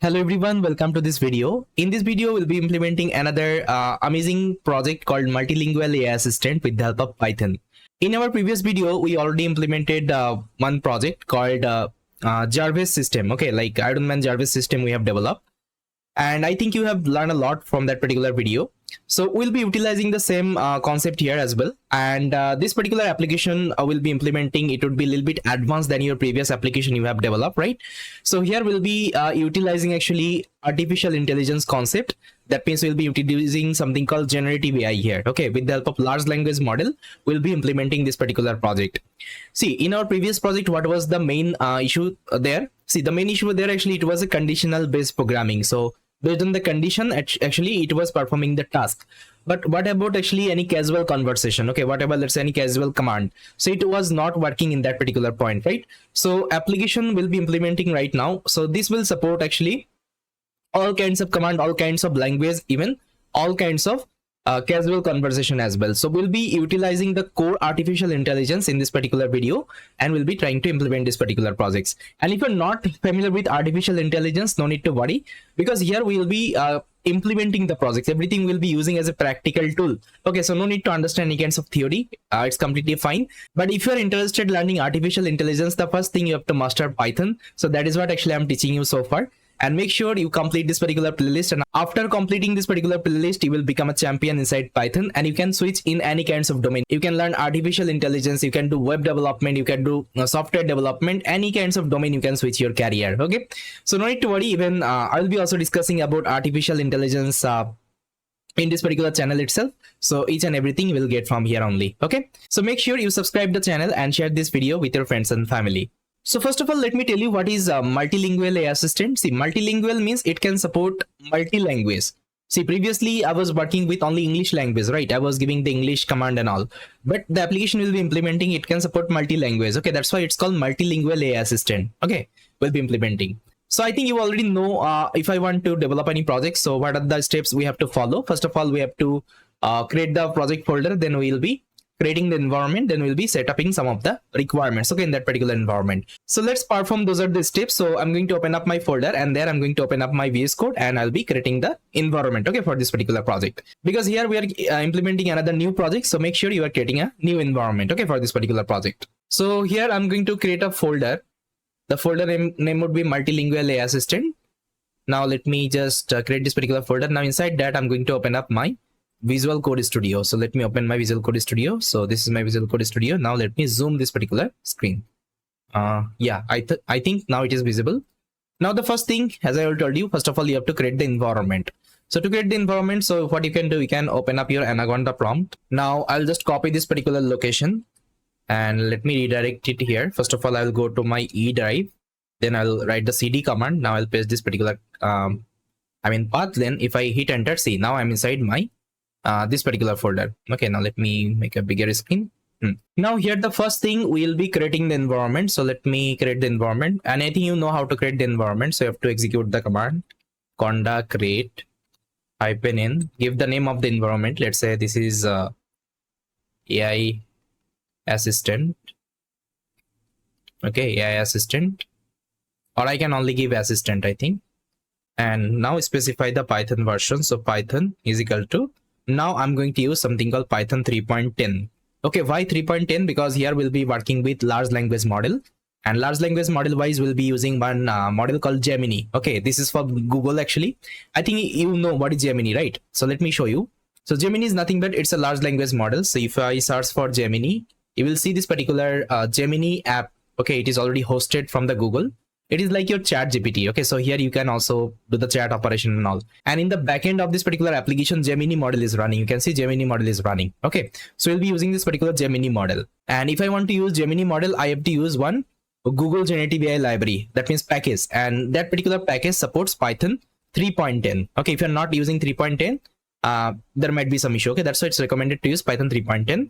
Hello everyone, welcome to this video. In this video, we'll be implementing another amazing project called Multilingual AI Assistant with the help of Python. In our previous video, we already implemented one project called Jarvis system. Okay, like Iron Man Jarvis system we have developed. And I think you have learned a lot from that particular video. So we'll be utilizing the same concept here as well. And this particular application will be implementing, it would be a little bit advanced than your previous application you have developed, right? So here we'll be utilizing actually artificial intelligence concept. That means we'll be utilizing something called generative AI here. Okay, with the help of large language model, we'll be implementing this particular project. See, in our previous project, what was the main issue there? See, the main issue there actually, it was a conditional based programming. So based on the condition, actually it was performing the task. But what about actually any casual conversation? Okay, whatever, let's say any casual command, so it was not working in that particular point, right? So application will be implementing right now. So this will support actually all kinds of command, all kinds of language, even all kinds of casual conversation as well. So we'll be utilizing the core artificial intelligence in this particular video, and we'll be trying to implement this particular projects. And if you're not familiar with artificial intelligence, no need to worry, because here we'll be implementing the projects. Everything will be using as a practical tool. Okay, so no need to understand any kinds of theory. It's completely fine. But if you're interested learning artificial intelligence, the first thing you have to master Python. So that is what actually I'm teaching you so far. And make sure you complete this particular playlist, and after completing this particular playlist, you will become a champion inside Python, and you can switch in any kinds of domain. You can learn artificial intelligence, you can do web development, you can do software development, any kinds of domain you can switch your career. Okay, so no need to worry. Even I'll be also discussing about artificial intelligence in this particular channel itself. So each and everything you will get from here only. Okay, so make sure you subscribe the channel and share this video with your friends and family. So first of all, let me tell you what is multilingual AI assistant. See, multilingual means it can support multi-language. See, previously I was working with only English language, right? I was giving the English command and all, but the application will be implementing, it can support multi-language. Okay, that's why it's called multilingual AI assistant. Okay, we'll be implementing. So I think you already know if I want to develop any project, so what are the steps we have to follow? First of all, we have to create the project folder, then we will be creating the environment, then we'll be setting some of the requirements, okay, in that particular environment. So let's perform, those are the steps. So I'm going to open up my folder, and there I'm going to open up my VS Code, and I'll be creating the environment, okay, for this particular project. Because here we are implementing another new project, so make sure you are creating a new environment, okay, for this particular project. So here I'm going to create a folder. The folder name would be Multilingual AI Assistant. Now let me just create this particular folder. Now inside that, I'm going to open up my Visual Code Studio. So let me open my Visual Code Studio. So this is my Visual Code Studio. Now let me zoom this particular screen. Yeah, I think now it is visible. Now the first thing, as I already told you, first of all, you have to create the environment. So to create the environment, so what you can do, you can open up your Anaconda prompt. Now I'll just copy this particular location and let me redirect it here. First of all, I will go to my E drive. Then I'll write the CD command. Now I'll paste this particular path. Then if I hit enter, see, now I'm inside my this particular folder. Okay, now let me make a bigger screen. Now here the first thing, we'll be creating the environment. So let me create the environment, and I think you know how to create the environment. So you have to execute the command conda create -n, give the name of the environment. Let's say this is AI assistant. Okay, AI assistant, or I can only give assistant, I think. And now specify the Python version. So Python is equal to, now I'm going to use something called Python 3.10. Okay, why 3.10? Because here we'll be working with large language model, and large language model wise we'll be using one model called Gemini. Okay, this is for Google actually. I think you know what is Gemini, right? So let me show you. So Gemini is nothing but it's a large language model. So if I search for Gemini, you will see this particular Gemini app. Okay, it is already hosted from the Google. It is like your chat GPT. Okay, so here you can also do the chat operation and all. And in the backend of this particular application, Gemini model is running. You can see Gemini model is running. Okay, so we'll be using this particular Gemini model. And if I want to use Gemini model, I have to use one Google Generative AI library. That means package. And that particular package supports Python 3.10. Okay, if you're not using 3.10, there might be some issue. Okay, that's why it's recommended to use Python 3.10.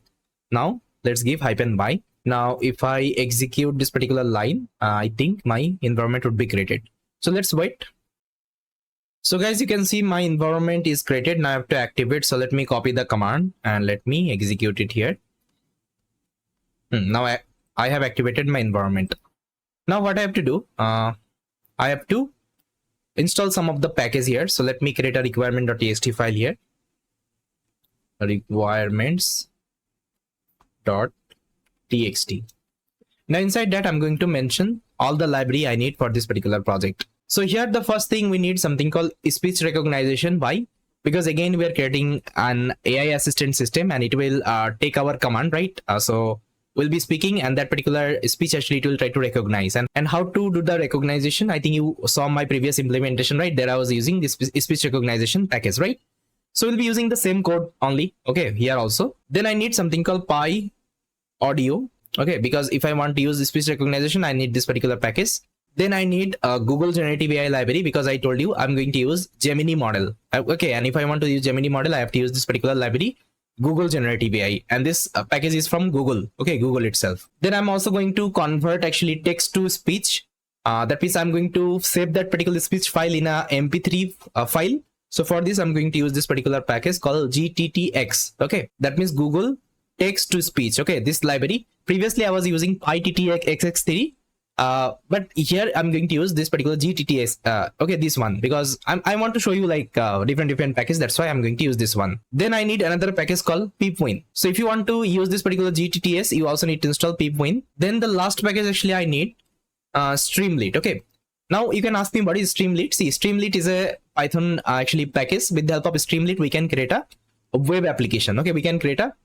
Now let's give -y. Now, if I execute this particular line, I think my environment would be created. So let's wait. So guys, you can see my environment is created. Now I have to activate. So let me copy the command and let me execute it here. Now I have activated my environment. Now what I have to do, I have to install some of the package here. So let me create a requirement.txt file here. Requirements.txt. Now inside that, I'm going to mention all the library I need for this particular project. So here the first thing we need something called speech recognition. Why? Because again we are creating an AI assistant system and it will take our command, right? So we'll be speaking and that particular speech actually it will try to recognize. And how to do the recognition? I think you saw my previous implementation, right? There I was using this speech recognition package, right? So we'll be using the same code only. Okay, here also. Then I need something called Pi audio. Okay, because if I want to use speech recognition, I need this particular package. Then I need a Google Generative AI library because I told you I'm going to use Gemini model. Okay, and if I want to use Gemini model, I have to use this particular library, Google Generative AI, and this package is from Google. Okay, Google itself. Then I'm also going to convert actually text to speech. That means I'm going to save that particular speech file in a MP3 file. So for this, I'm going to use this particular package called GTTs. Okay, that means Google text to speech. Okay, this library. Previously, I was using PyTTXX3. But here I'm going to use this particular GTTs. Okay, this one, because I want to show you like different packages. That's why I'm going to use this one. Then I need another package called pipwin. So if you want to use this particular GTTs, you also need to install pipwin. Then the last package actually I need Streamlit. Okay. Now you can ask me what is Streamlit. See, Streamlit is a Python actually package. With the help of Streamlit, we can create a web application. Okay, we can create a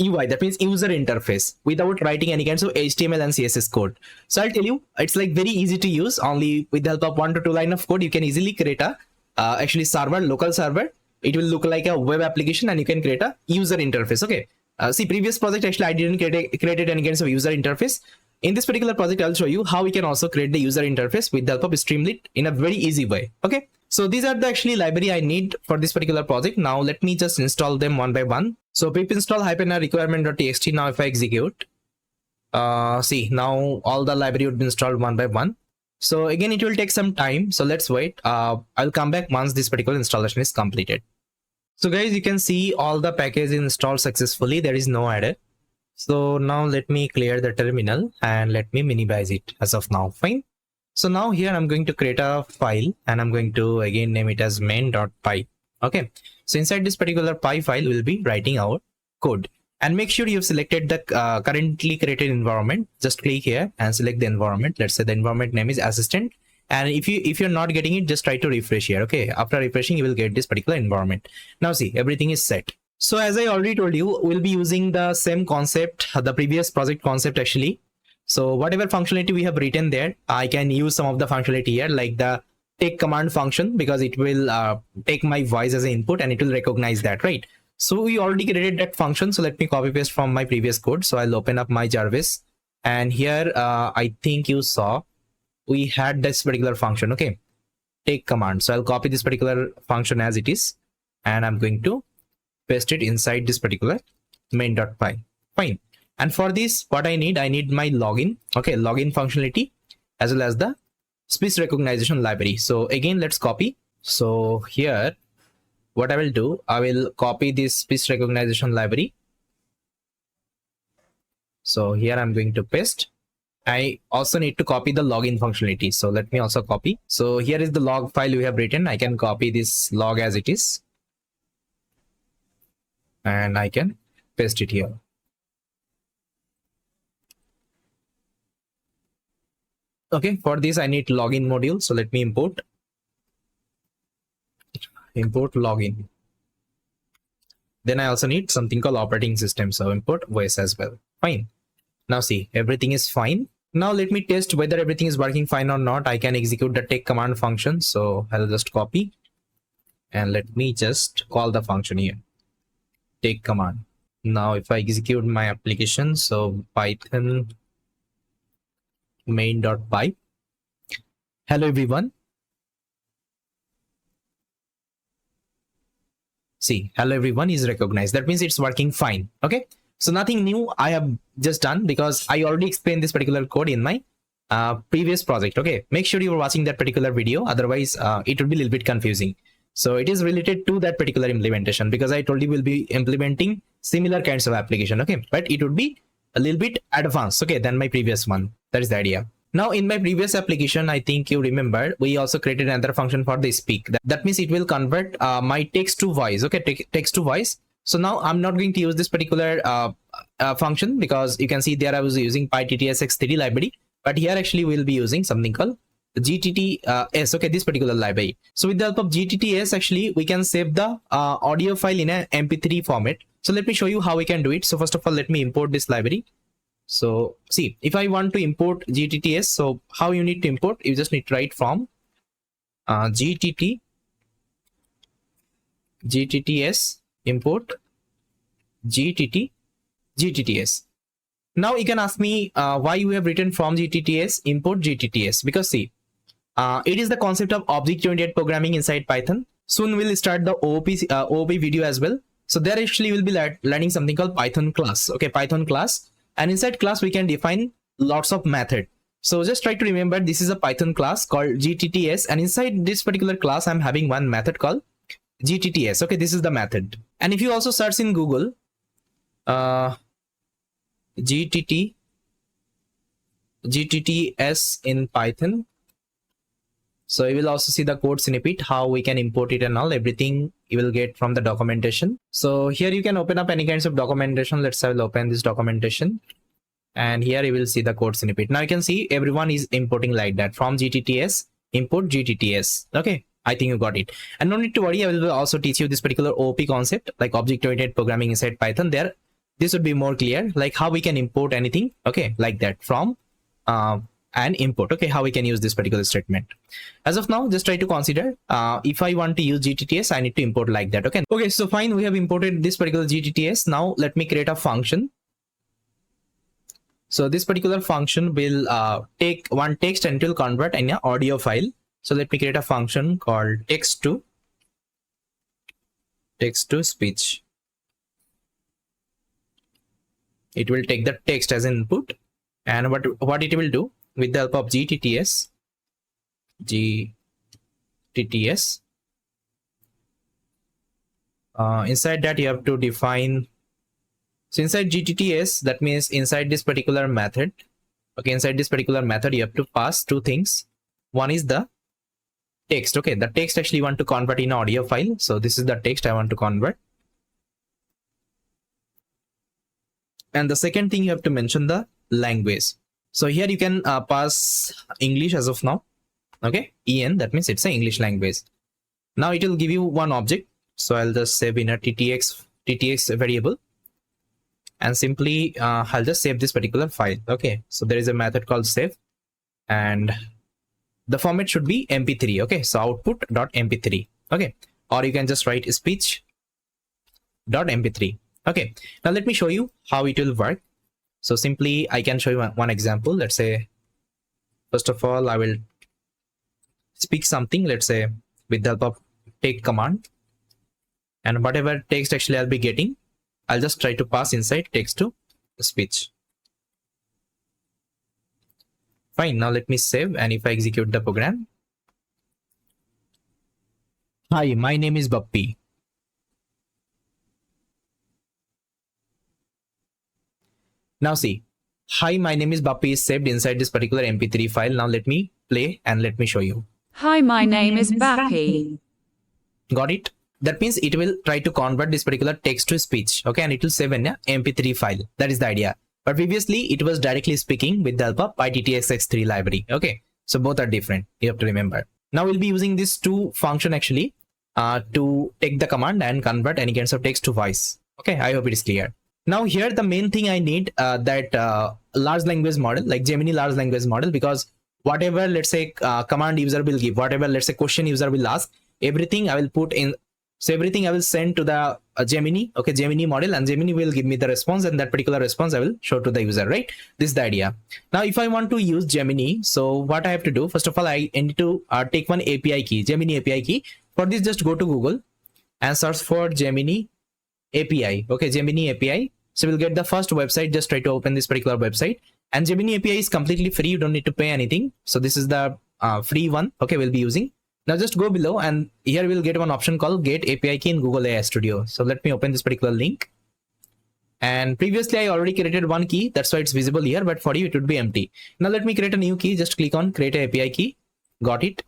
UI, that means user interface, without writing any kinds of HTML and CSS code. So I'll tell you, it's like very easy to use. Only with the help of 1 to 2 line of code, you can easily create a actually server, local server. It will look like a web application and you can create a user interface. Okay. See, previous project actually I didn't create any kinds of user interface. In this particular project, I'll show you how we can also create the user interface with the help of Streamlit in a very easy way. Okay. So these are the actually library I need for this particular project. Now let me just install them one by one. So pip install -r requirement.txt. Now if I execute, see, now all the library would be installed one by one. So again, it will take some time. So let's wait. I'll come back once this particular installation is completed. So guys, you can see all the package installed successfully. There is no error. So now let me clear the terminal and let me minimize it as of now. Fine. So now here I'm going to create a file and I'm going to again name it as main.py. Okay. So inside this particular py file, we'll be writing our code, and make sure you've selected the currently created environment. Just click here and select the environment. Let's say the environment name is assistant. And if you're not getting it, just try to refresh here. Okay. After refreshing, you will get this particular environment. Now see, everything is set. So as I already told you, we'll be using the same concept, the previous project concept actually. So whatever functionality we have written there, I can use some of the functionality here, like the take command function, because it will take my voice as an input and it will recognize that, right? So we already created that function. So let me copy paste from my previous code. So I'll open up my Jarvis, and here I think you saw we had this particular function. Okay, take command. So I'll copy this particular function as it is, and I'm going to paste it inside this particular main.py. Fine. And for this, what I need my login. Okay, login functionality as well as the speech recognition library. So again, let's copy. So here, what I will do, I will copy this speech recognition library. So here I'm going to paste. I also need to copy the login functionality. So let me also copy. So here is the log file we have written. I can copy this log as it is, and I can paste it here. Okay, for this I need login module. So let me import login. Then I also need something called operating system. So import OS as well. Fine. Now see, everything is fine. Now let me test whether everything is working fine or not. I can execute the take command function. So I'll just copy and let me just call the function here. Take command. Now if I execute my application, so Python main.py. Hello everyone. See, hello everyone is recognized. That means it's working fine. Okay. So nothing new I have just done, because I already explained this particular code in my previous project. Okay. Make sure you are watching that particular video. Otherwise, it will be a little bit confusing. So it is related to that particular implementation, because I told you we'll be implementing similar kinds of application. Okay. But it would be a little bit advanced, okay, than my previous one. That is the idea. Now in my previous application, I think you remember, we also created another function for the speak. That means it will convert my text to voice. Okay, text to voice. So now I'm not going to use this particular function, because you can see there I was using PyTTSX3 library, but here actually we'll be using something called GTTs. Okay, this particular library. So with the help of GTTs, actually we can save the audio file in a MP3 format. So let me show you how we can do it. So first of all, let me import this library. So see, if I want to import GTTs, so how you need to import, you just need to write from GTTs import GTTs. Now you can ask me why you have written from GTTs import GTTs, because see, it is the concept of object-oriented programming inside Python. Soon we'll start the OOP video as well. So there actually we'll be learning something called Python class. Okay, Python class. And inside class, we can define lots of method. So just try to remember, this is a Python class called GTTs. And inside this particular class, I'm having one method called GTTs. Okay, this is the method. And if you also search in Google, GTTs in Python. So you will also see the code snippet, how we can import it and all, everything you will get from the documentation. So here you can open up any kinds of documentation. Let's have open this documentation. And here you will see the code snippet. Now you can see everyone is importing like that, from GTTs, import GTTs. Okay, I think you got it. And no need to worry, I will also teach you this particular OOP concept, like object-oriented programming inside Python. There, this would be more clear, like how we can import anything. Okay, like that, from and import. Okay, how we can use this particular statement. As of now, just try to consider, if I want to use GTTs, I need to import like that. Okay, so fine, we have imported this particular GTTs. Now let me create a function. So this particular function will take one text and it will convert in an audio file. So let me create a function called text to speech. It will take the text as input, and what it will do, with the help of GTTs, inside that you have to define. So inside GTTs, that means inside this particular method. Okay, inside this particular method, you have to pass two things. One is the text. Okay, the text actually you want to convert in audio file. So this is the text I want to convert. And the second thing, you have to mention the language. So here you can pass English as of now. Okay, EN, that means it's an English language. Now it will give you one object. So I'll just save in a TTX variable. And simply I'll just save this particular file. Okay, so there is a method called save, and the format should be MP3. Okay, so output.mp3. Okay, or you can just write speech.mp3. Okay, now let me show you how it will work. So simply I can show you one example. Let's say, first of all, I will speak something, let's say with the help of take command, and whatever text actually I'll be getting, I'll just try to pass inside text to speech. Fine, now let me save, and if I execute the program. Hi, my name is Bappy. Now see, hi, my name is Bappy is saved inside this particular MP3 file. Now let me play and let me show you. Hi, my name is Bappy. Got it? That means it will try to convert this particular text to speech. Okay, and it will save in a MP3 file. That is the idea. But previously it was directly speaking with the help of PyTTSX3 library. Okay, so both are different. You have to remember. Now we'll be using these two function actually to take the command and convert any kinds of text to voice. Okay, I hope it is clear. Now here the main thing I need that large language model, like Gemini large language model, because whatever, let's say command user will give, whatever, let's say question user will ask, everything I will put in. So everything I will send to the Gemini, okay, Gemini model, and Gemini will give me the response, and that particular response I will show to the user, right? This is the idea. Now, if I want to use Gemini, so what I have to do, first of all, I need to take one API key, Gemini API key. For this, just go to Google and search for Gemini API. Okay, Gemini API. So we'll get the first website. Just try to open this particular website. And Gemini API is completely free. You don't need to pay anything. So this is the free one. Okay, we'll be using. Now just go below, and here we'll get one option called Get API Key in Google AI Studio. So let me open this particular link. And previously I already created one key, that's why it's visible here, but for you it would be empty. Now let me create a new key. Just click on create a API key. Got it.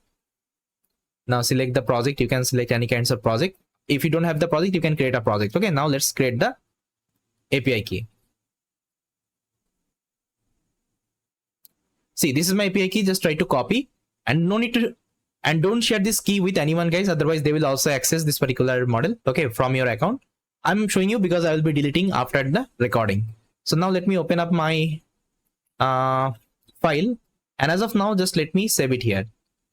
Now select the project. You can select any kinds of project. If you don't have the project, you can create a project. Okay, now let's create the API key. See, this is my API key. Just try to copy, and no need to, and don't share this key with anyone, guys, otherwise they will also access this particular model, okay, from your account. I'm showing you because I will be deleting after the recording. So now let me open up my file, and as of now, just let me save it here.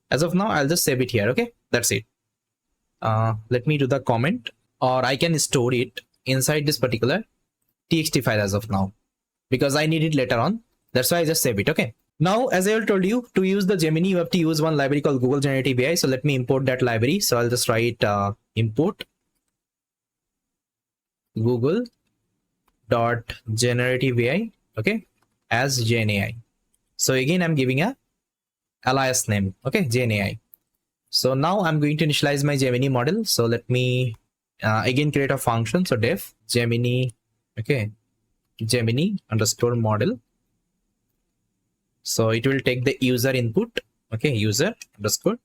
As of now, I'll just save it here. Okay, that's it. Let me do the comment, or I can store it inside this particular txt file as of now, because I need it later on. That's why I just save it. Okay. Now, as I told you, to use the Gemini, you have to use one library called Google Generative AI. So let me import that library. So I'll just write import Google.generative AI, okay, as GNAI. So again, I'm giving a alias name, okay, GNAI. So now I'm going to initialize my Gemini model. So let me again create a function. So def Gemini, okay, Gemini underscore model. So it will take the user input, okay, user underscore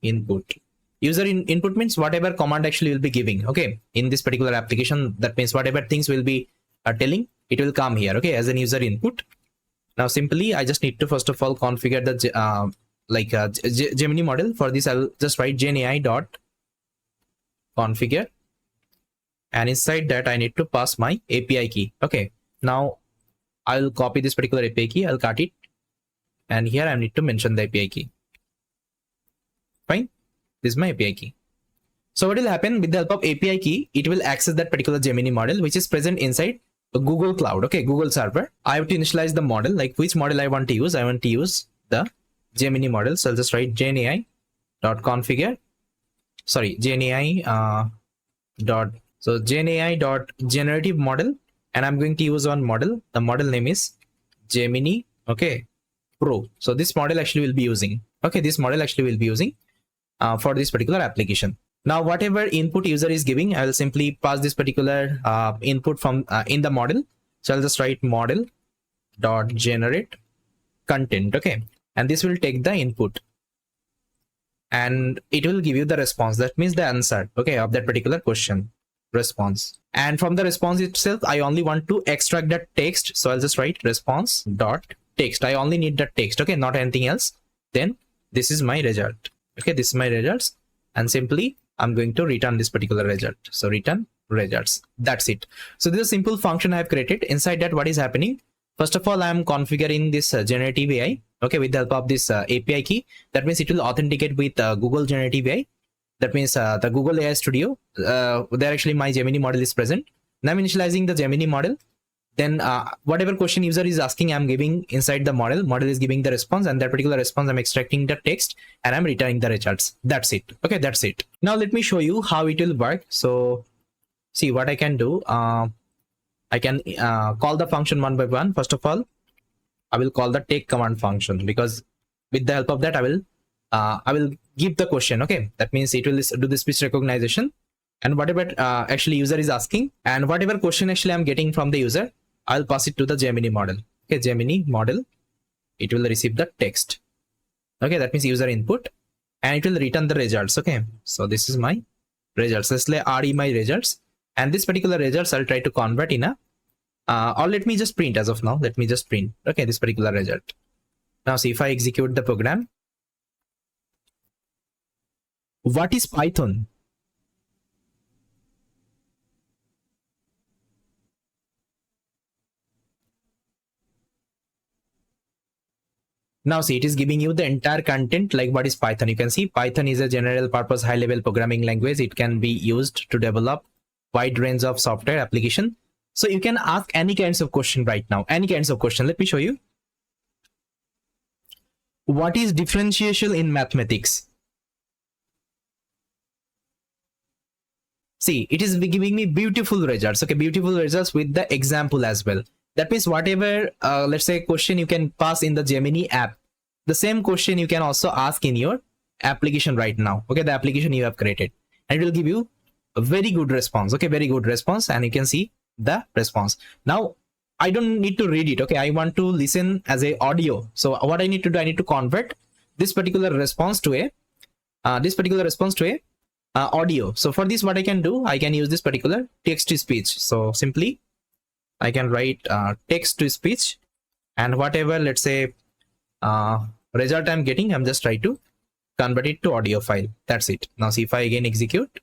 input. User input means whatever command actually will be giving, okay, in this particular application. That means whatever things will be telling, it will come here, okay, as an user input. Now simply I just need to first of all configure the Gemini model. For this I'll just write GNAI dot configure, and inside that I need to pass my API key. Okay, now I'll copy this particular API key, I'll cut it, and here I need to mention the API key. Fine, this is my API key. So what will happen with the help of API key, it will access that particular Gemini model which is present inside a Google Cloud, okay, Google server. I have to initialize the model, like which model I want to use. I want to use the Gemini model. So I'll just write GNAI dot configure, sorry, GNAI GNAI dot generative model, and I'm going to use one model. The model name is Gemini, okay, Pro. So this model actually will be using, okay, this model actually will be using for this particular application. Now whatever input user is giving, I will simply pass this particular input from in the model. So I'll just write model dot generate content, okay, and this will take the input and it will give you the response. That means the answer, okay, of that particular question response. And from the response itself, I only want to extract that text. So I'll just write response dot text. I only need the text, okay, not anything else. Then this is my result, okay, this is my results, and simply I'm going to return this particular result. So return results, that's it. So this is a simple function I have created. Inside that, what is happening, first of all, I am configuring this generative AI, okay, with the help of this API key. That means it will authenticate with Google Generative AI. That means the Google AI Studio, there actually my Gemini model is present. Now I'm initializing the Gemini model. Then whatever question user is asking, I'm giving inside the model. Model is giving the response, and that particular response I'm extracting the text and I'm returning the results. That's it. Okay, that's it. Now let me show you how it will work. So see what I can do. I can call the function one by one. First of all, I will call the take command function, because with the help of that I will give the question. Okay, that means it will do the speech recognition, and whatever actually user is asking, and whatever question actually I'm getting from the user, I'll pass it to the Gemini model. Okay, Gemini model, it will receive the text. Okay, that means user input, and it will return the results. Okay, so this is my results. Let's say RE my results, and this particular results I'll try to convert in a or let me just print as of now. Let me just print, okay, this particular result. Now see if I execute the program. What is Python? Now see, it is giving you the entire content, like what is Python. You can see Python is a general purpose high level programming language. It can be used to develop wide range of software application. So you can ask any kinds of question right now, any kinds of question. Let me show you. What is differentiation in mathematics? See, it is giving me beautiful results. Okay, beautiful results with the example as well. That means whatever, let's say question you can pass in the Gemini app, the same question you can also ask in your application right now. Okay, the application you have created, and it will give you a very good response. Okay, very good response, and you can see the response. Now I don't need to read it. Okay, I want to listen as a audio. So what I need to do, I need to convert this particular response to a audio. So for this, what I can do, I can use this particular text to speech. So simply I can write text to speech, and whatever, let's say, result I'm getting, I'm just try to convert it to audio file. That's it. Now see if I again execute.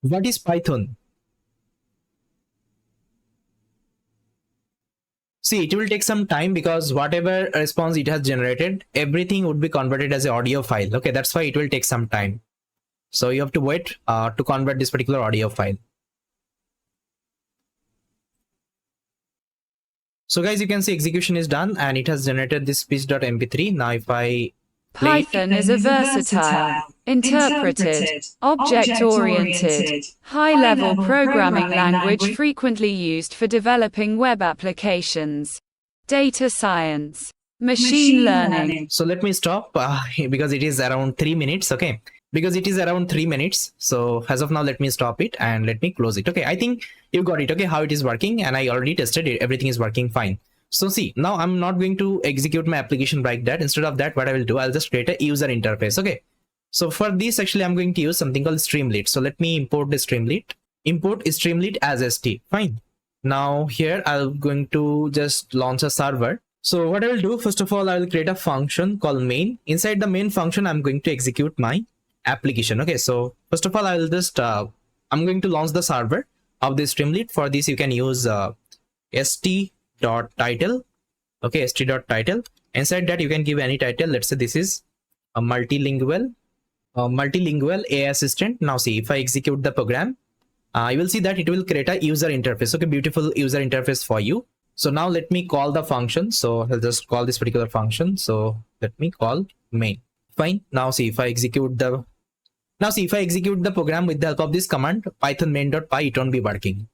What is Python? See, it will take some time because whatever response it has generated, everything would be converted as an audio file. Okay, that's why it will take some time. So you have to wait to convert this particular audio file. So guys, you can see execution is done and it has generated this speech.mp3. Now if I Python is a versatile, interpreted, object-oriented, high-level programming language frequently used for developing web applications, data science, machine learning. So let me stop because it is around 3 minutes. Okay, because it is around 3 minutes. So as of now, let me stop it and let me close it. Okay, I think you got it. Okay, how it is working, and I already tested it. Everything is working fine. So see, now I'm not going to execute my application like that. Instead of that, what I will do, I'll just create a user interface. Okay, so for this, actually, I'm going to use something called Streamlit. So let me import the Streamlit. Import Streamlit as st. Fine. Now here, I'm going to just launch a server. So what I will do, first of all, I will create a function called main. Inside the main function, I'm going to execute my application. Okay, so first of all, I will just I'm going to launch the server of this Streamlit. For this, you can use st.title. Okay, st.title. Inside that, you can give any title. Let's say this is a multilingual AI assistant. Now see, if I execute the program, you will see that it will create a user interface. Okay, beautiful user interface for you. So now let me call the function. So I'll just call this particular function. So let me call main. Fine. Now see, if I execute the program with the help of this command, python main.py, it won't be working.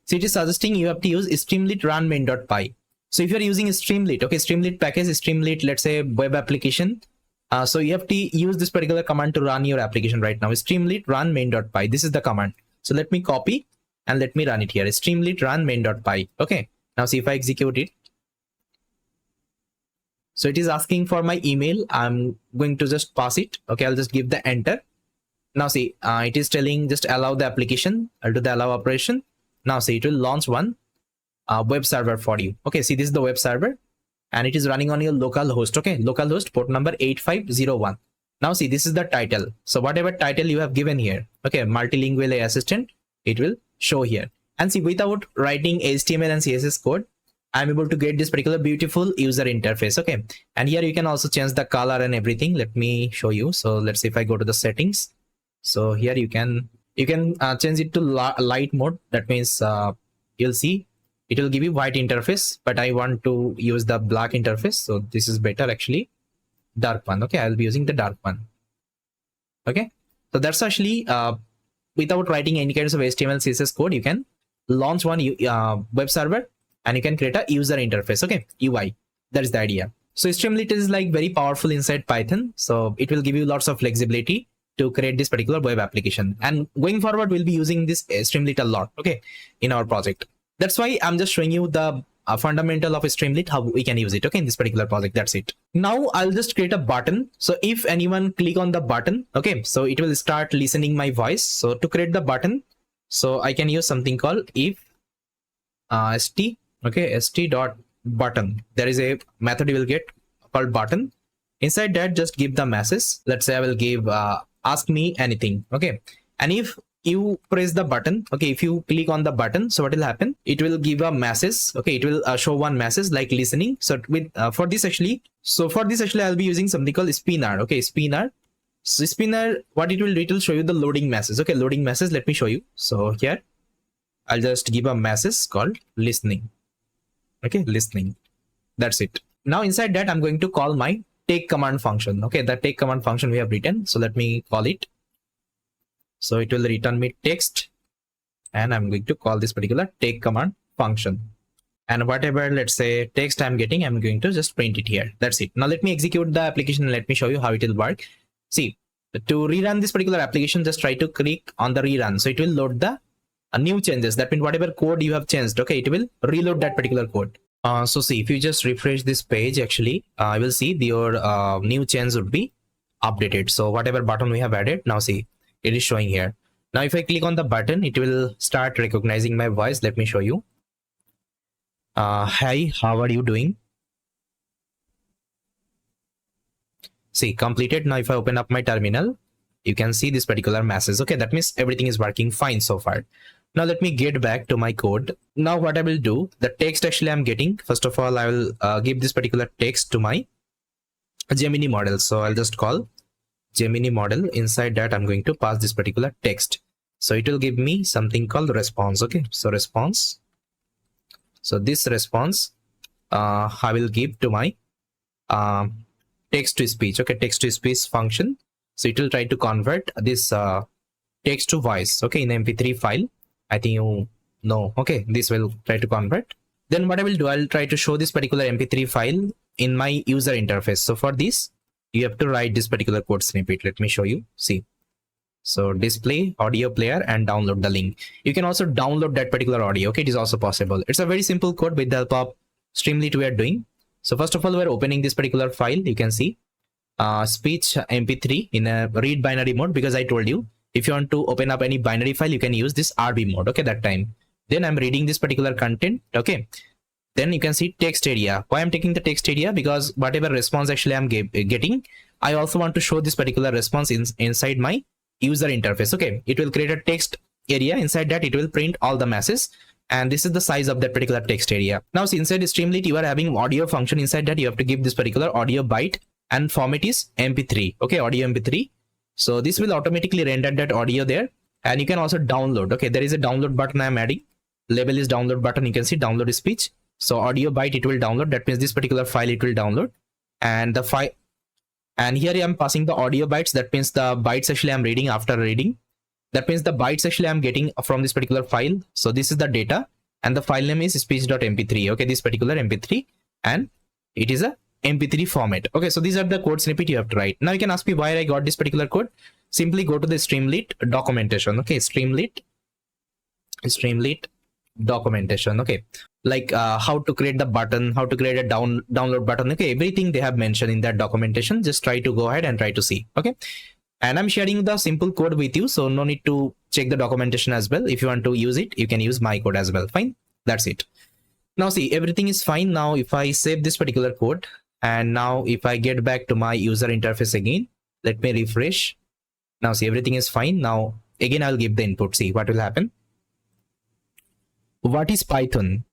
So it is suggesting you have to use streamlit run main.py. So if you're using Streamlit, okay, Streamlit package, Streamlit, let's say web application. So you have to use this particular command to run your application right now. Streamlit run main.py. This is the command. So let me copy and let me run it here. Streamlit run main.py. Okay. Now see if I execute it. So it is asking for my email. I'm going to just pass it. Okay, I'll just give the enter. Now see, it is telling just allow the application. I'll do the allow operation. Now see, it will launch one web server for you. Okay, see, this is the web server and it is running on your local host. Okay, local host port number 8501. Now see, this is the title. So whatever title you have given here, okay, multilingual AI assistant, it will show here. And see, without writing HTML and CSS code, I'm able to get this particular beautiful user interface. Okay, and here you can also change the color and everything. Let me show you. So let's say if I go to the settings, so here you can change it to light mode. That means you'll see it will give you white interface, but I want to use the black interface. So this is better actually, dark one. Okay, I'll be using the dark one. Okay, so that's actually without writing any kinds of HTML CSS code, you can launch one web server and you can create a user interface. Okay, UI. That is the idea. So Streamlit is like very powerful inside Python. So it will give you lots of flexibility to create this particular web application. And going forward, we'll be using this Streamlit a lot. Okay, in our project. That's why I'm just showing you the fundamental of Streamlit, how we can use it. Okay, in this particular project. That's it. Now I'll just create a button. So if anyone click on the button, okay, so it will start listening my voice. So to create the button, so I can use something called if st. Okay, st.button. There is a method you will get called button. Inside that, just give the message. Let's say I will give ask me anything. Okay, and if you press the button, okay, if you click on the button, so what will happen? It will give a message. Okay, it will show one message like listening. So with for this actually, I'll be using something called spinner. Okay, spinner. So spinner, what it will show you the loading message. Okay, loading message. Let me show you. So here, I'll just give a message called listening. Okay, listening. That's it. Now inside that, I'm going to call my take command function. Okay, the take command function we have written. So let me call it. So it will return me text, and I'm going to call this particular take command function. and whatever, let's say, text I'm getting, I'm going to just print it here. That's it. Now let me execute the application and let me show you how it will work. See, to rerun this particular application, just try to click on the rerun. So it will load the new changes. That means whatever code you have changed, okay, it will reload that particular code. So see, if you just refresh this page, actually, I will see your new change would be updated. So whatever button we have added, now see, it is showing here. Now if I click on the button, it will start recognizing my voice. Let me show you. Hi, how are you doing? See, completed. Now if I open up my terminal, you can see this particular message. Okay, that means everything is working fine so far. Now let me get back to my code. Now what I will do, the text actually I'm getting, first of all, I will give this particular text to my Gemini model. So I'll just call Gemini model. Inside that, I'm going to pass this particular text. So it will give me something called response. Okay, so response. So this response I will give to my text to speech. Okay, text to speech function. So it will try to convert this text to voice. Okay, in MP3 file. I think you know. Okay, this will try to convert. Then what I will do, I'll try to show this particular MP3 file in my user interface. So for this, you have to write this particular code snippet. Let me show you. See. So display audio player and download the link. You can also download that particular audio. Okay, it is also possible. It's a very simple code with the help of Streamlit we are doing. So first of all, we're opening this particular file. You can see speech MP3 in a read binary mode, because I told you if you want to open up any binary file, you can use this RB mode. Okay, that time. Then I'm reading this particular content. Okay. Then you can see text area. Why I'm taking the text area? Because whatever response actually I'm getting, I also want to show this particular response inside my user interface. Okay, it will create a text area. Inside that, it will print all the messages, and this is the size of that particular text area. Now see, inside Streamlit, you are having audio function. Inside that, you have to give this particular audio byte, and format is MP3. Okay, audio MP3. So this will automatically render that audio there, and you can also download. Okay, there is a download button I'm adding. Label is download button. You can see download speech. So audio byte, it will download. That means this particular file it will download, and the file. And here I am passing the audio bytes. That means the bytes actually I'm reading after reading. That means the bytes actually I'm getting from this particular file. So this is the data, and the file name is speech.mp3. Okay, this particular mp3, and it is a mp3 format. Okay, so these are the code snippet you have to write. Now you can ask me why I got this particular code. Simply go to the Streamlit documentation. Okay, Streamlit documentation. Okay, like how to create the button, how to create a download button. Okay, everything they have mentioned in that documentation. Just try to go ahead and try to see. Okay, and I'm sharing the simple code with you, so no need to check the documentation as well. If you want to use it, you can use my code as well. Fine, that's it. Now see, everything is fine. Now if I save this particular code, and now if I get back to my user interface again, let me refresh. Now see, everything is fine. Now again, I'll give the input. See what will happen. What is Python?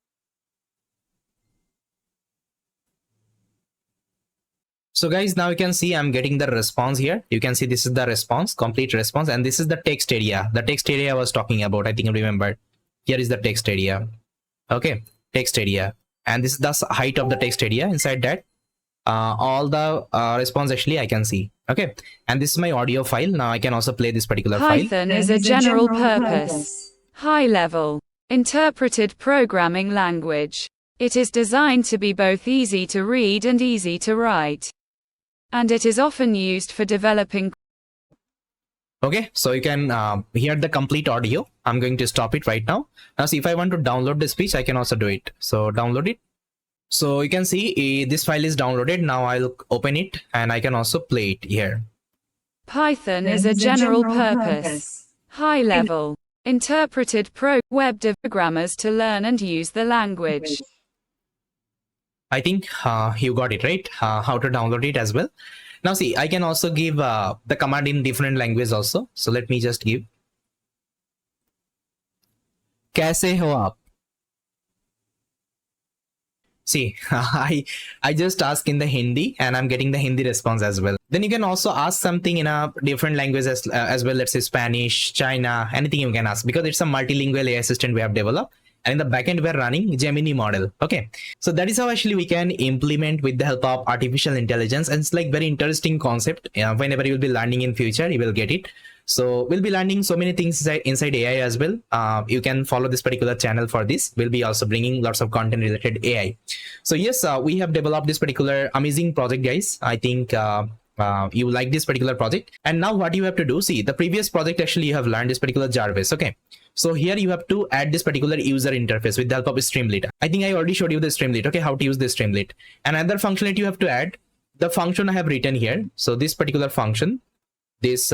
So guys, now you can see I'm getting the response here. You can see this is the response, complete response, and this is the text area. The text area I was talking about, I think I remember. Here is the text area. Okay, text area, and this is the height of the text area. Inside that, all the response actually I can see. Okay, and this is my audio file. Now I can also play this particular file. Python is a general purpose, high-level, interpreted programming language. It is designed to be both easy to read and easy to write, and it is often used for developing. Okay, so you can hear the complete audio. I'm going to stop it right now. Now see, if I want to download the speech, I can also do it. So download it. So you can see this file is downloaded. Now I'll open it, and I can also play it here. Python is a general purpose, high-level, interpreted web programmers to learn and use the language. I think you got it right, how to download it as well. Now see, I can also give the command in different languages also. So let me just give kaise ho aap. See, I just ask in the Hindi, and I'm getting the Hindi response as well. Then you can also ask something in a different language as well. Let's say Spanish, China, anything you can ask, because it's a multilingual AI assistant we have developed. And in the backend, we're running Gemini model. Okay, so that is how actually we can implement with the help of artificial intelligence. And it's like very interesting concept. Whenever you'll be learning in future, you will get it. So we'll be learning so many things inside AI as well. You can follow this particular channel for this. We'll be also bringing lots of content related AI. So yes, we have developed this particular amazing project, guys. I think you like this particular project. And now what you have to do, see the previous project, actually you have learned this particular Jarvis. Okay, so here you have to add this particular user interface with the help of Streamlit. I think I already showed you the Streamlit. Okay, how to use the Streamlit. Another functionality you have to add, the function I have written here. So this particular function, this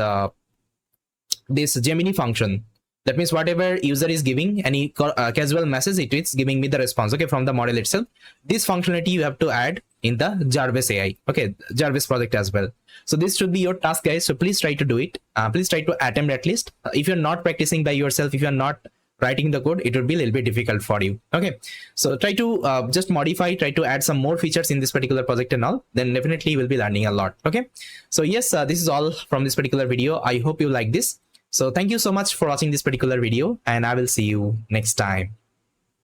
Gemini function, that means whatever user is giving any casual message, it's giving me the response, okay, from the model itself. This functionality you have to add in the Jarvis AI, okay, Jarvis project as well. So this should be your task, guys. So please try to do it. Please try to attempt at least. If you're not practicing by yourself, if you're not writing the code, it would be a little bit difficult for you. Okay, so try to just modify, try to add some more features in this particular project and all, then definitely you will be learning a lot. Okay, so yes, this is all from this particular video. I hope you like this. So thank you so much for watching this particular video, and I will see you next time.